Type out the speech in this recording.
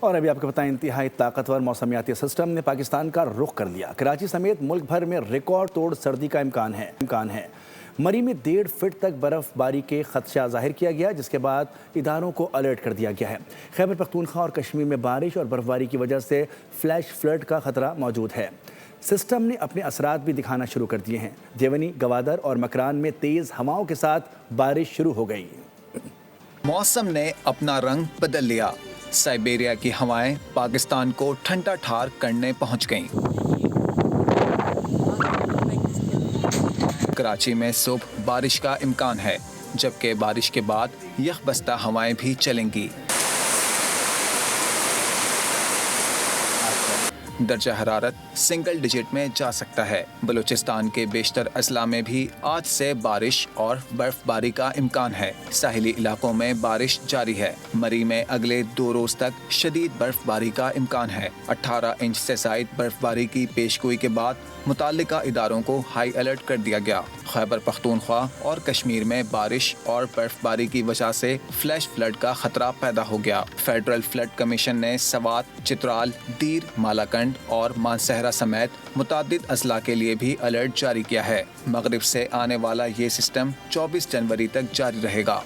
اور ابھی آپ کو بتائیں انتہائی طاقتور موسمیاتی سسٹم نے پاکستان کا رخ کر لیا۔ کراچی سمیت ملک بھر میں ریکارڈ توڑ سردی کا امکان ہے۔ مری میں 1.5 فٹ تک برف باری کے خدشہ ظاہر کیا گیا، جس کے بعد اداروں کو الرٹ کر دیا گیا ہے۔ خیبر پختونخوا اور کشمیر میں بارش اور برف باری کی وجہ سے فلیش فلڈ کا خطرہ موجود ہے۔ سسٹم نے اپنے اثرات بھی دکھانا شروع کر دیے ہیں۔ دیونی، گوادر اور مکران میں تیز ہواؤں کے ساتھ بارش شروع ہو گئی۔ موسم نے اپنا رنگ بدل لیا۔ سائبیریا کی ہوائیں پاکستان کو ٹھنڈا ٹھار کرنے پہنچ گئیں۔ کراچی میں صبح بارش کا امکان ہے، جبکہ بارش کے بعد یخ بستہ ہوائیں بھی چلیں گی۔ درجہ حرارت سنگل ڈیجٹ میں جا سکتا ہے۔ بلوچستان کے بیشتر اضلاع میں بھی آج سے بارش اور برف باری کا امکان ہے۔ ساحلی علاقوں میں بارش جاری ہے۔ مری میں اگلے 2 روز تک شدید برف باری کا امکان ہے۔ 18 انچ سے زائد برف باری کی پیشگوئی کے بعد متعلقہ اداروں کو ہائی الرٹ کر دیا گیا۔ خیبر پختونخوا اور کشمیر میں بارش اور برف باری کی وجہ سے فلیش فلڈ کا خطرہ پیدا ہو گیا۔ فیڈرل فلڈ کمیشن نے سوات، چترال، دیر، مالاکنڈ اور مانسہرہ سمیت متعدد اضلاع کے لیے بھی الرٹ جاری کیا ہے۔ مغرب سے آنے والا یہ سسٹم 24 جنوری تک جاری رہے گا۔